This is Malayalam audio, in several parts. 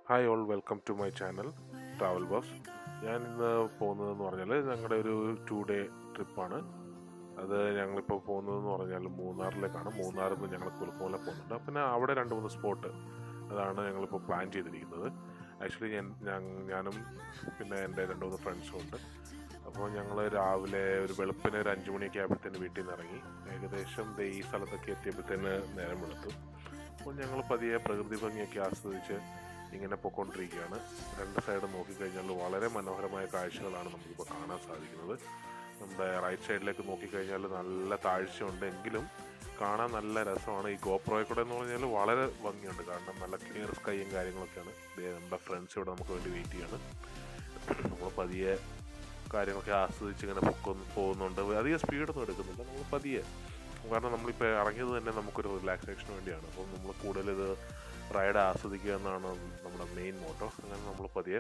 Hi all, welcome to my channel travel boss. ഞാൻ ഇന്ന് പോകുന്നതെന്ന് പറഞ്ഞാൽ ഞങ്ങളുടെ ഒരു 2-day ട്രിപ്പാണ്. അത് ഞങ്ങളിപ്പോൾ പോകുന്നതെന്ന് പറഞ്ഞാൽ മൂന്നാറിലേക്കാണ്. മൂന്നാറിൽ നിന്ന് ഞങ്ങൾ കുലുക്കുമല പോകുന്നുണ്ട്. പിന്നെ അവിടെ 2-3 സ്പോട്ട് അതാണ് ഞങ്ങളിപ്പോൾ പ്ലാൻ ചെയ്തിരിക്കുന്നത്. ആക്ച്വലി ഞാനും പിന്നെ എൻ്റെ 2-3 ഫ്രണ്ട്സും ഉണ്ട്. അപ്പോൾ ഞങ്ങൾ രാവിലെ ഒരു വെളുപ്പിന് ഒരു 5 മണിയൊക്കെ ആയപ്പോഴത്തേന് വീട്ടിൽ നിന്ന് ഇറങ്ങി. ഏകദേശം ഈ സ്ഥലത്തൊക്കെ എത്തിയപ്പോഴത്തേന് നേരം വെളുത്തു. അപ്പോൾ ഞങ്ങൾ പതിയെ പ്രകൃതി ഭംഗിയൊക്കെ ആസ്വദിച്ച് ഇങ്ങനെ പോയിക്കൊണ്ടിരിക്കുകയാണ്. 2 സൈഡ് നോക്കിക്കഴിഞ്ഞാൽ വളരെ മനോഹരമായ കാഴ്ചകളാണ് നമുക്കിപ്പോൾ കാണാൻ സാധിക്കുന്നത്. നമ്മുടെ റൈറ്റ് സൈഡിലേക്ക് നോക്കിക്കഴിഞ്ഞാൽ നല്ല താഴ്ചയുണ്ട്, എങ്കിലും കാണാൻ നല്ല രസമാണ്. ഈ ഗോപ്രോയിൽ കൂടെ എന്ന് പറഞ്ഞാൽ വളരെ ഭംഗിയുണ്ട്, കാരണം നല്ല ക്ലിയർ സ്കൈയും കാര്യങ്ങളൊക്കെയാണ്. നമ്മുടെ ഫ്രണ്ട്സ് ഇവിടെ നമുക്ക് വേണ്ടി വെയിറ്റ് ചെയ്യാണ്. നമ്മൾ പതിയെ കാര്യങ്ങളൊക്കെ ആസ്വദിച്ച് ഇങ്ങനെ പോകുന്നുണ്ട്. അധികം സ്പീഡൊന്നും എടുക്കുന്നില്ല, നമ്മൾ പതിയെ. കാരണം നമ്മളിപ്പോൾ ഇറങ്ങിയത് തന്നെ നമുക്കൊരു റിലാക്സേഷന് വേണ്ടിയാണ്. അപ്പം നമ്മൾ കൂടുതൽ ഇത് റൈഡ് ആസ്വദിക്കുക എന്നാണ് നമ്മുടെ മെയിൻ മോട്ടോ. അങ്ങനെ നമ്മൾ പതിയെ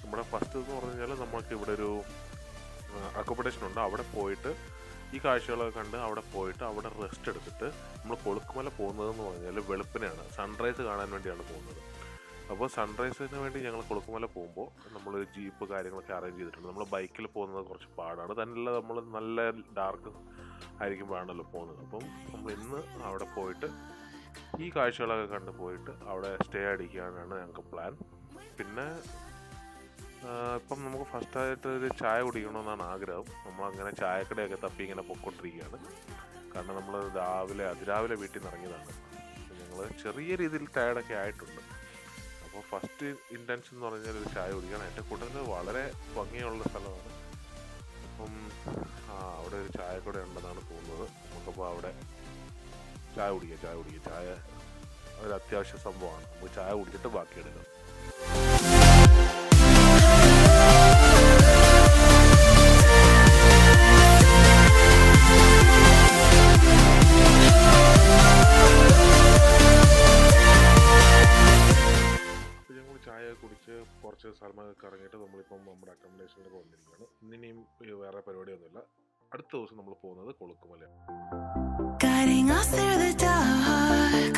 നമ്മുടെ ഫസ്റ്റ് എന്ന് പറഞ്ഞു കഴിഞ്ഞാൽ നമുക്ക് ഇവിടെ ഒരു അക്കോമഡേഷൻ ഉണ്ട്. അവിടെ പോയിട്ട് ഈ കാഴ്ചകളൊക്കെ കണ്ട് അവിടെ പോയിട്ട് അവിടെ റെസ്റ്റ് എടുത്തിട്ട് നമ്മൾ കൊളുക്കുമല പോകുന്നതെന്ന് പറഞ്ഞാൽ വെളുപ്പിനെയാണ്, സൺറൈസ് കാണാൻ വേണ്ടിയാണ് പോകുന്നത്. അപ്പോൾ സൺറൈസിന് വേണ്ടി ഞങ്ങൾ കൊളുക്കുമല പോകുമ്പോൾ നമ്മൾ ജീപ്പ് കാര്യങ്ങളൊക്കെ അറേഞ്ച് ചെയ്തിട്ടുണ്ട്. നമ്മൾ ബൈക്കിൽ പോകുന്നത് കുറച്ച് പാടാണ്, തന്നെയല്ല നമ്മൾ നല്ല ഡാർക്ക് ആയിരിക്കുമ്പോഴാണല്ലോ പോകുന്നത്. അപ്പം നമ്മൾ ഇന്ന് അവിടെ പോയിട്ട് ഈ കാഴ്ചകളൊക്കെ കണ്ട് പോയിട്ട് അവിടെ സ്റ്റേ അടിക്കാനാണ് ഞങ്ങൾക്ക് പ്ലാൻ. പിന്നെ ഇപ്പം നമുക്ക് ഫസ്റ്റായിട്ട് ഒരു ചായ കുടിക്കണമെന്നാണ് ആഗ്രഹം. നമ്മളങ്ങനെ ചായക്കടയൊക്കെ തപ്പി ഇങ്ങനെ പൊയ്ക്കൊണ്ടിരിക്കുകയാണ്. കാരണം നമ്മൾ അതിരാവിലെ വീട്ടിൽ നിന്ന് ഇറങ്ങിയതാണ്. ഞങ്ങൾ ചെറിയ രീതിയിൽ ടയർഡൊക്കെ ആയിട്ടുണ്ട്. അപ്പോൾ ഫസ്റ്റ് ഇൻറ്റൻഷൻ എന്ന് പറഞ്ഞാൽ ഒരു ചായ കുടിക്കണം. എൻ്റെ കൂട്ടത്തിൽ വളരെ ഭംഗിയുള്ള സ്ഥലമാണ്. അപ്പം അവിടെ ഒരു ചായക്കട ഉണ്ടെന്നാണ് തോന്നുന്നത്. നമുക്കപ്പോൾ അവിടെ ചായ കുടിക്കുക. ചായ ഒരു അത്യാവശ്യ സംഭവമാണ്. നമുക്ക് ചായ കുടിച്ചിട്ട് ബാക്കി എടുക്കാം. അപ്പോൾ ഞങ്ങൾ ചായ കുടിച്ച് കുറച്ച് സ്ഥലമൊക്കെ ഇറങ്ങിയിട്ട് നമ്മളിപ്പം നമ്മുടെ അക്കോമഡേഷനിലേക്ക് വന്നിരിക്കുകയാണ്. ഇന്നിനിയും വേറെ പരിപാടിയൊന്നുമില്ല. അടുത്ത ദിവസം നമ്മൾ പോകുന്നത് കൊളുക്കുമലയാണ്. Guiding us through the dark.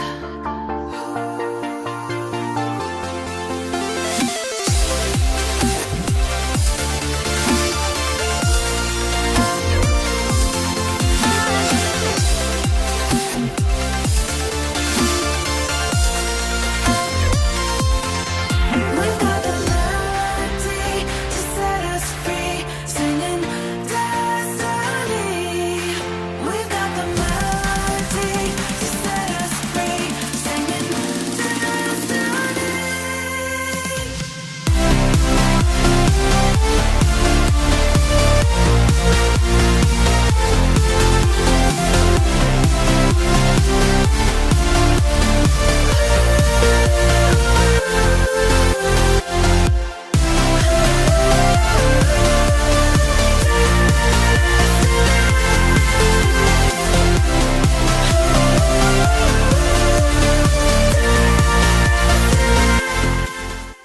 We've got the melody to set us free, singing destiny. We've got the melody to set us free, singing destiny.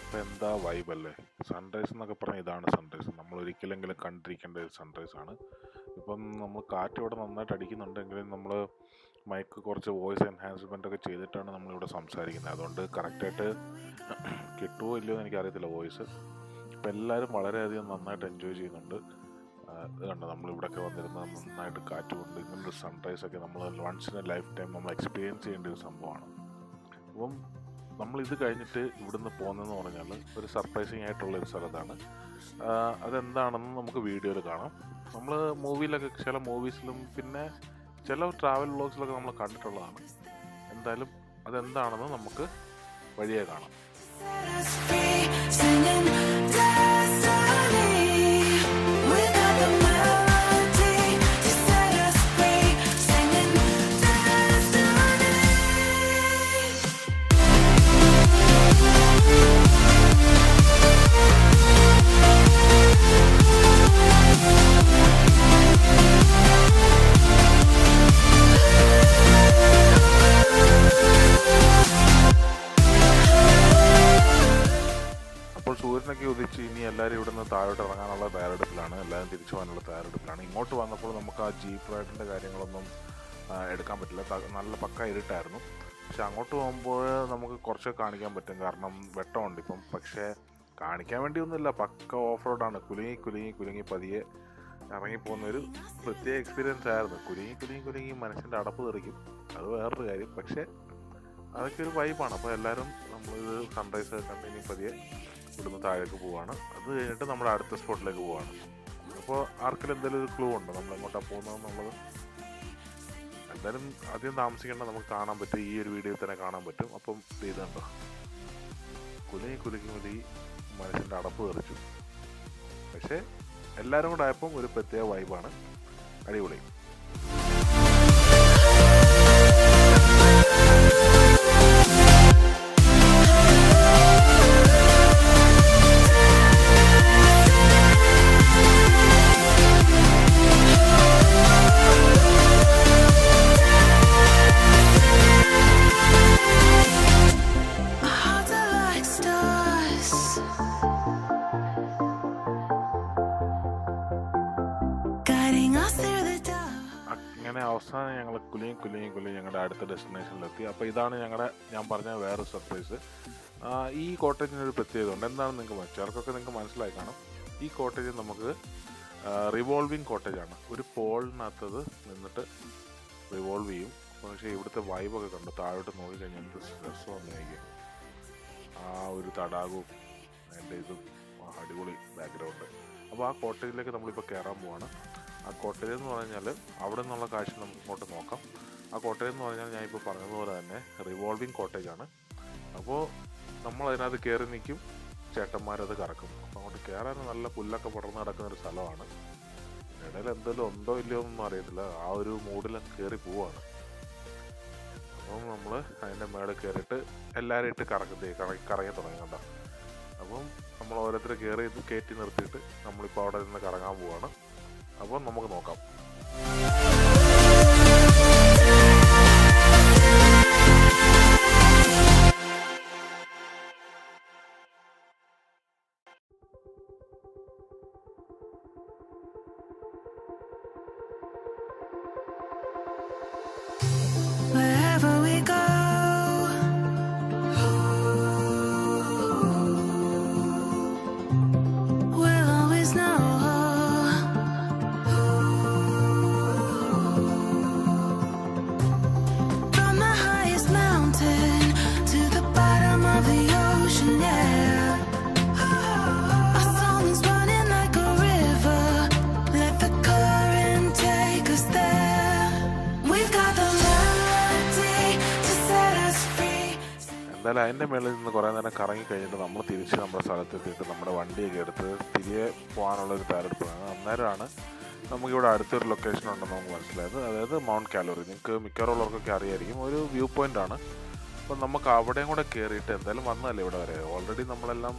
അപ്പം എന്താ വൈബല്ലേ! സൺറൈസ് എന്നൊക്കെ പറഞ്ഞാൽ ഇതാണ് സൺറൈസ്. നമ്മൾ ഒരിക്കലെങ്കിലും കണ്ടിരിക്കേണ്ട ഒരു സൺറൈസാണ്. ഇപ്പം നമ്മൾ കാറ്റ് ഇവിടെ നന്നായിട്ട് അടിക്കുന്നുണ്ടെങ്കിലും നമ്മൾ മൈക്ക് കുറച്ച് വോയിസ് എൻഹാൻസ്മെൻ്റ് ഒക്കെ ചെയ്തിട്ടാണ് നമ്മളിവിടെ സംസാരിക്കുന്നത്. അതുകൊണ്ട് കറക്റ്റായിട്ട് കിട്ടുമോ ഇല്ലയോ എന്ന് എനിക്കറിയത്തില്ല വോയിസ്. ഇപ്പം എല്ലാവരും വളരെയധികം നന്നായിട്ട് എൻജോയ് ചെയ്യുന്നുണ്ട്. ഇത് കണ്ടോ, നമ്മളിവിടെയൊക്കെ വന്നിരുന്ന നന്നായിട്ട് കാറ്റ് കൊണ്ട് ഇങ്ങനൊരു സൺറൈസൊക്കെ നമ്മൾ once in a lifetime നമ്മൾ എക്സ്പീരിയൻസ് ചെയ്യേണ്ട ഒരു സംഭവമാണ്. അപ്പം നമ്മളിത് കഴിഞ്ഞിട്ട് ഇവിടുന്ന് പോകുന്നതെന്ന് പറഞ്ഞാൽ ഒരു സർപ്രൈസിങ് ആയിട്ടുള്ളൊരു സ്ഥലത്താണ്. അതെന്താണെന്ന് നമുക്ക് വീഡിയോയിൽ കാണാം. നമ്മൾ മൂവിയിലൊക്കെ ചില മൂവീസിലും പിന്നെ ചില ട്രാവൽ വ്ളോഗ്സിലൊക്കെ നമ്മൾ കണ്ടിട്ടുള്ളതാണ്. എന്തായാലും അതെന്താണെന്ന് നമുക്ക് വഴിയേ കാണാം. Set us free, singing destiny. We've got the melody to set us free, singing destiny. അപ്പോൾ സൂര്യനൊക്കെ ഉദിച്ച് ഇനി എല്ലാവരും ഇവിടുന്ന് താഴോട്ട് ഇറങ്ങാനുള്ള തയ്യാറെടുപ്പിലാണ്. എല്ലാവരും തിരിച്ചു പോകാനുള്ള തയ്യാറെടുപ്പിലാണ്. ഇങ്ങോട്ട് വന്നപ്പോൾ നമുക്ക് ആ ജീപ്പ് റൈഡിൻ്റെ കാര്യങ്ങളൊന്നും എടുക്കാൻ പറ്റില്ല. നല്ല പക്ക ഇരുട്ടായിരുന്നു. പക്ഷെ അങ്ങോട്ട് പോകുമ്പോൾ നമുക്ക് കുറച്ച് കാണിക്കാൻ പറ്റും, കാരണം വെട്ടമുണ്ട് ഇപ്പം. പക്ഷേ കാണിക്കാൻ വേണ്ടിയൊന്നുമില്ല, പക്ക ഓഫ് റോഡാണ്. കുലുങ്ങി കുലുങ്ങി കുലുങ്ങി പതിയെ ഇറങ്ങിപ്പോകുന്നൊരു പ്രത്യേക എക്സ്പീരിയൻസ് ആയിരുന്നു. കുലുങ്ങി കുലുങ്ങി കുലുങ്ങി മനുഷ്യൻ്റെ അടപ്പ് തെറിക്കും, അത് വേറൊരു കാര്യം. പക്ഷേ അതൊക്കെ ഒരു വൈബാണ്. അപ്പോൾ എല്ലാവരും നമ്മളിത് സൺറൈസ് കണ്ടിന്യൂ പതിയെ ഇവിടുന്ന് താഴേക്ക് പോവാണ്. അത് കഴിഞ്ഞിട്ട് നമ്മുടെ അടുത്ത സ്പോട്ടിലേക്ക് പോവാണ്. അപ്പോൾ ആർക്കെങ്കിലും എന്തെങ്കിലും ഒരു ക്ലൂ ഉണ്ടോ നമ്മൾ എങ്ങോട്ടാണ് പോകുന്നതെന്നുള്ളത്? എന്തായാലും ആദ്യം താമസിക്കേണ്ട, നമുക്ക് കാണാൻ പറ്റും, ഈ ഒരു വീഡിയോയിൽ തന്നെ കാണാൻ പറ്റും. അപ്പം ഇത് കണ്ടോ, കുലുങ്ങി കുലുങ്ങി മതി മനുഷ്യൻ്റെ അടപ്പ് തെറിച്ചു. പക്ഷേ എല്ലാവരും കൂടെ ആയപ്പം ഒരു പ്രത്യേക വൈബാണ്, അടിപൊളി. അങ്ങനെ അവസാനം ഞങ്ങൾ കുലുങ്ങി കുലുങ്ങി കുലുങ്ങി ഞങ്ങളുടെ അടുത്ത ഡെസ്റ്റിനേഷനിലെത്തി. അപ്പോൾ ഇതാണ് ഞാൻ പറഞ്ഞ വേറെ സർപ്രൈസ്. ഈ കോട്ടേജിനൊരു പ്രത്യേകത ഉണ്ട്. എന്താണെന്ന് നിങ്ങൾക്ക് ചിലർക്കൊക്കെ നിങ്ങൾക്ക് മനസ്സിലായി കാണും. ഈ കോട്ടേജ് നമുക്ക് റിവോൾവിങ് കോട്ടേജാണ്. ഒരു പോളിനകത്തത് നിന്നിട്ട് റിവോൾവ് ചെയ്യും. പക്ഷേ ഇവിടുത്തെ വൈബൊക്കെ കണ്ടു, താഴോട്ട് നോക്കിക്കഴിഞ്ഞാൽ എന്ത് രസം വന്നിരിക്കും. ആ ഒരു തടാകവും അതിൻ്റെ ഇതും അടിപൊളി ബാക്ക്ഗ്രൗണ്ട്. അപ്പോൾ ആ കോട്ടേജിലേക്ക് നമ്മളിപ്പോൾ കയറാൻ പോവാണ്. ആ കോട്ടേജ് എന്ന് പറഞ്ഞാൽ അവിടെ നിന്നുള്ള കാഴ്ച നമുക്ക് ഇങ്ങോട്ട് നോക്കാം. ആ കോട്ടേജ് എന്ന് പറഞ്ഞാൽ ഞാൻ ഇപ്പോൾ പറഞ്ഞതുപോലെ തന്നെ റിവോൾവിങ് കോട്ടേജാണ്. അപ്പോൾ നമ്മൾ അതിനകത്ത് കയറി നിൽക്കും, ചേട്ടന്മാരത് കറക്കും. അപ്പോൾ അങ്ങോട്ട് കയറാൻ നല്ല പുല്ലൊക്കെ പടർന്ന് കിടക്കുന്ന ഒരു സ്ഥലമാണ്. ഇടയിൽ എന്തെങ്കിലും ഉണ്ടോ ഇല്ലയോ എന്നൊന്നും അറിയത്തില്ല, ആ ഒരു മൂഡിൽ കയറി പോവാണ്. അപ്പം നമ്മൾ അതിൻ്റെ മേളിൽ കയറിയിട്ട് എല്ലാവരും ഇട്ട് കറങ്ങി തുടങ്ങി കണ്ടോ. അപ്പം നമ്മൾ ഓരോരുത്തർ കയറ്റി നിർത്തിയിട്ട് നമ്മളിപ്പോൾ അവിടെ നിന്ന് കറങ്ങാൻ പോവാണ്. അപ്പോൾ നമുക്ക് നോക്കാം. Wherever we go, we'll always know. From the highest mountain to the bottom of the ocean, yeah. Our song is running like a river. Let the current take us there. We've got the melody to set us free. എന്തായാലും അതിൻ്റെ മേളിൽ നിന്ന് കുറേ നേരം കറങ്ങി കഴിഞ്ഞിട്ട് നമ്മൾ തിരിച്ച് നമ്മുടെ സ്ഥലത്തെത്തിയിട്ട് നമ്മുടെ വണ്ടിയൊക്കെ എടുത്ത് തിരികെ പോകാനുള്ളൊരു തയ്യാറെടുപ്പാണ്. അന്നേരമാണ് നമുക്കിവിടെ അടുത്തൊരു ലൊക്കേഷൻ ഉണ്ടെന്ന് നമുക്ക് മനസ്സിലായത്. അതായത് മൗണ്ട് കാലോറി. നിങ്ങൾക്ക് മിക്കവാറുള്ളവർക്കൊക്കെ അറിയായിരിക്കും, ഒരു വ്യൂ പോയിൻ്റ് ആണ്. അപ്പം നമുക്ക് അവിടെയും കൂടെ കയറിയിട്ട് എന്തായാലും വന്നതല്ലേ ഇവിടെ വരെ. ഓൾറെഡി നമ്മളെല്ലാം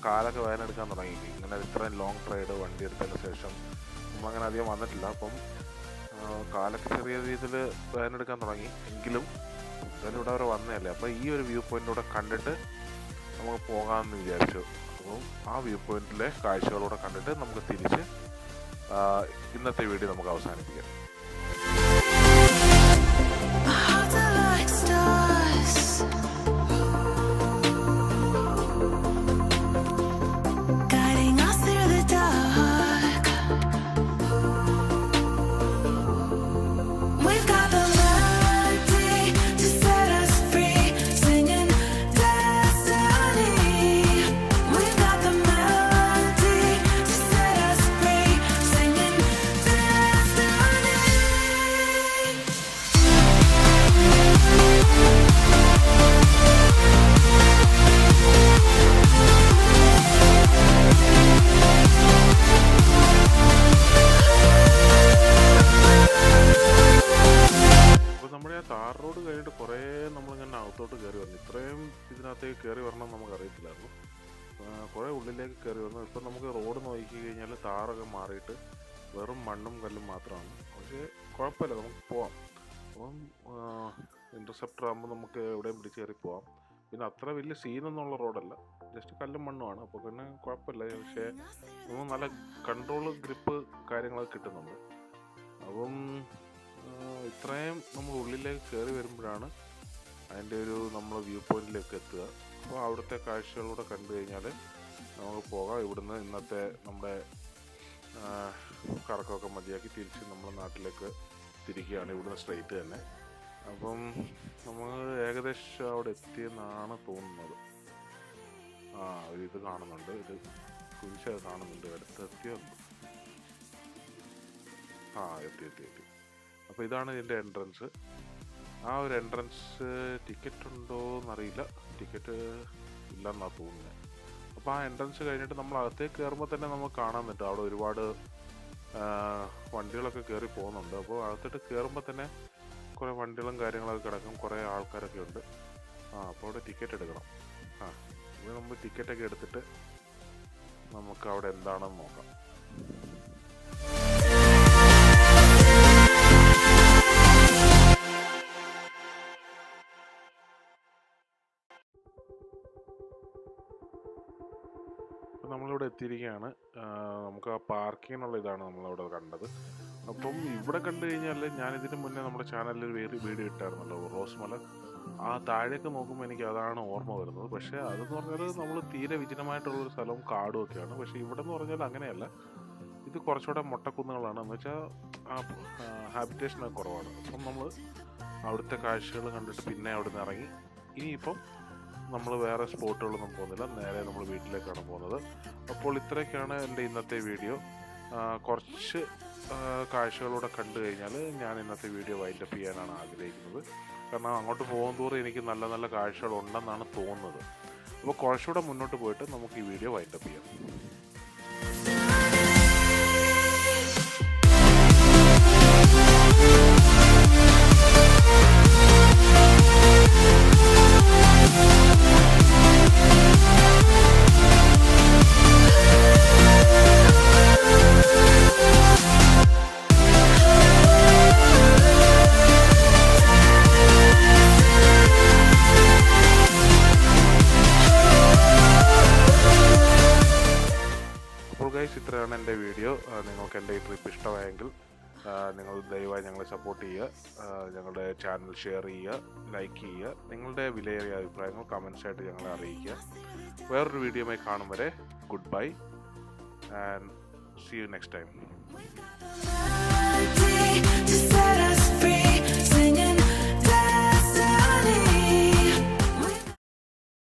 കാലൊക്കെ വേദനെടുക്കാൻ തുടങ്ങി. ഇങ്ങനെ ഇത്രയും ലോങ് റൈഡ് വണ്ടി എടുത്തതിന് ശേഷം നമ്മളങ്ങനെ അധികം വന്നിട്ടില്ല. അപ്പം കാലൊക്കെ ചെറിയ രീതിയിൽ വേദനെടുക്കാൻ തുടങ്ങി. എങ്കിലും എന്തായാലും ഇവിടെ വരെ വന്നതല്ലേ, അപ്പോൾ ഈ ഒരു വ്യൂ പോയിൻ്റിലൂടെ കണ്ടിട്ട് നമുക്ക് പോകാമെന്ന് വിചാരിച്ചു. അപ്പം ആ വ്യൂ പോയിന്റിലെ കാഴ്ചകളൂടെ കണ്ടിട്ട് നമുക്ക് തിരിച്ച് ഇന്നത്തെ വീഡിയോ നമുക്ക് അവസാനിപ്പിക്കാം. Hearts are like stars, guiding us through the dark. We've got the melody to set us free, singing destiny. We've got the melody to set us free, singing destiny. അപ്പോൾ നമ്മുടെ ആ താർ റോഡ് കഴിഞ്ഞിട്ട് കുറേ നമ്മളിങ്ങനെ അകത്തോട്ട് കയറി വന്നു. ഇത്രയും ഇതിനകത്തേക്ക് കയറി വരണം നമുക്കറിയത്തില്ലായിരുന്നു. കുറേ ഉള്ളിലേക്ക് കയറി വന്നു. ഇപ്പം നമുക്ക് റോഡ് നോക്കി കഴിഞ്ഞാൽ താറൊക്കെ മാറിയിട്ട് വെറും മണ്ണും കല്ലും മാത്രമാണ്. പക്ഷേ കുഴപ്പമില്ല, നമുക്ക് പോവാം. അപ്പം ഇൻ്റർസെപ്റ്റർ ആകുമ്പോൾ നമുക്ക് എവിടെയും പിടിച്ച് കയറി പോവാം. പിന്നെ അത്ര വലിയ സീനൊന്നുള്ള റോഡല്ല, ജസ്റ്റ് കല്ലും മണ്ണുമാണ്. അപ്പോൾ പിന്നെ കുഴപ്പമില്ല. പക്ഷേ നമുക്ക് നല്ല കൺട്രോൾ, ഗ്രിപ്പ് കാര്യങ്ങളൊക്കെ കിട്ടുന്നുണ്ട്. അപ്പം ഇത്രയും നമ്മൾ ഉള്ളിലേക്ക് കയറി വരുമ്പോഴാണ് അതിൻ്റെ ഒരു നമ്മൾ വ്യൂ പോയിന്റിലേക്ക് എത്തുക. അപ്പോൾ അവിടുത്തെ കാഴ്ചകളൂടെ കണ്ടു കഴിഞ്ഞാൽ നമുക്ക് പോകാം. ഇവിടുന്ന് ഇന്നത്തെ നമ്മുടെ കറക്കമൊക്കെ മതിയാക്കി തിരിച്ച് നമ്മുടെ നാട്ടിലേക്ക് തിരിക്കുകയാണ്, ഇവിടുന്ന് സ്ട്രെയിറ്റ് തന്നെ. അപ്പം നമ്മൾ ഏകദേശം അവിടെ എത്തിയെന്നാണ് തോന്നുന്നത്. ഇത് കാണുന്നുണ്ട്, ഇത് കുരിശ് കാണുന്നുണ്ട്, അടുത്തെത്തിയുണ്ട്. എത്തി. അപ്പോൾ ഇതാണ് ഇതിൻ്റെ എൻട്രൻസ്. ആ ഒരു എൻട്രൻസ് ടിക്കറ്റ് ഉണ്ടോ എന്നറിയില്ല, ടിക്കറ്റ് ഇല്ലെന്നാണ് തോന്നുന്നത്. അപ്പോൾ ആ എൻട്രൻസ് കഴിഞ്ഞിട്ട് നമ്മൾ അകത്തേക്ക് കയറുമ്പോൾ തന്നെ നമുക്ക് കാണാൻ പറ്റും അവിടെ ഒരുപാട് വണ്ടികളൊക്കെ കയറി പോകുന്നുണ്ട്. അപ്പോൾ അകത്തോട്ട് കയറുമ്പോൾ തന്നെ കുറേ വണ്ടികളും കാര്യങ്ങളൊക്കെ കിടക്കും, കുറേ ആൾക്കാരൊക്കെ ഉണ്ട്. അപ്പോൾ അവിടെ ടിക്കറ്റ് എടുക്കണം. ഇത് നമ്മൾ ടിക്കറ്റൊക്കെ എടുത്തിട്ട് നമുക്ക് അവിടെ എന്താണെന്ന് നോക്കാം. നമ്മളിവിടെ എത്തിയിരിക്കുകയാണ്. നമുക്ക് ആ പാർക്കിങ്ങിനുള്ള ഇതാണ് നമ്മളവിടെ കണ്ടത്. അപ്പം ഇവിടെ കണ്ടു കഴിഞ്ഞാൽ ഞാനിതിന് മുന്നേ നമ്മുടെ ചാനലിൽ ഒരു വീഡിയോ ഇട്ടായിരുന്നല്ലോ, റോസ്മല. ആ താഴേക്ക് നോക്കുമ്പോൾ എനിക്ക് അതാണ് ഓർമ്മ വരുന്നത്. പക്ഷേ അതെന്ന് പറഞ്ഞാൽ നമ്മൾ തീരെ വിജനമായിട്ടുള്ളൊരു സ്ഥലവും കാടും ഒക്കെയാണ്. പക്ഷേ ഇവിടെ എന്ന് പറഞ്ഞാൽ അങ്ങനെയല്ല, ഇത് കുറച്ചുകൂടെ മൊട്ടക്കുന്നുകളാണ്. എന്ന് വെച്ചാൽ ഹാബിറ്റേഷനൊക്കെ കുറവാണ്. അപ്പം നമ്മൾ അവിടുത്തെ കാഴ്ചകൾ കണ്ടിട്ട് പിന്നെ അവിടെ നിന്ന് ഇറങ്ങി ഇനിയിപ്പം നമ്മൾ വേറെ സ്പോട്ടുകളൊന്നും പോകുന്നില്ല, നേരെ നമ്മൾ വീട്ടിലേക്കാണ് പോകുന്നത്. അപ്പോൾ ഇത്രയൊക്കെയാണ് എൻ്റെ ഇന്നത്തെ വീഡിയോ. കുറച്ച് കാഴ്ചകളൂടെ കണ്ടു കഴിഞ്ഞാൽ ഞാൻ ഇന്നത്തെ വീഡിയോ വൈൻഡപ്പ് ചെയ്യാനാണ് ആഗ്രഹിക്കുന്നത്. കാരണം അങ്ങോട്ട് പോകും തോറും എനിക്ക് നല്ല നല്ല കാഴ്ചകൾ ഉണ്ടെന്നാണ് തോന്നുന്നത്. അപ്പോൾ കുറച്ചുകൂടെ മുന്നോട്ട് പോയിട്ട് നമുക്ക് ഈ വീഡിയോ വൈൻഡപ്പ് ചെയ്യാം. ഇത്രയാണ് എൻ്റെ വീഡിയോ. നിങ്ങൾക്ക് എൻ്റെ ഈ ട്രിപ്പ് ഇഷ്ടമായെങ്കിൽ നിങ്ങൾ ദയവായി ഞങ്ങളെ സപ്പോർട്ട് ചെയ്യുക, ഞങ്ങളുടെ ചാനൽ ഷെയർ ചെയ്യുക, ലൈക്ക് ചെയ്യുക. നിങ്ങളുടെ വിലയേറിയ അഭിപ്രായങ്ങൾ കമൻസായിട്ട് ഞങ്ങളെ അറിയിക്കുക. വേറൊരു വീഡിയോയുമായി കാണും വരെ goodbye and see you next time.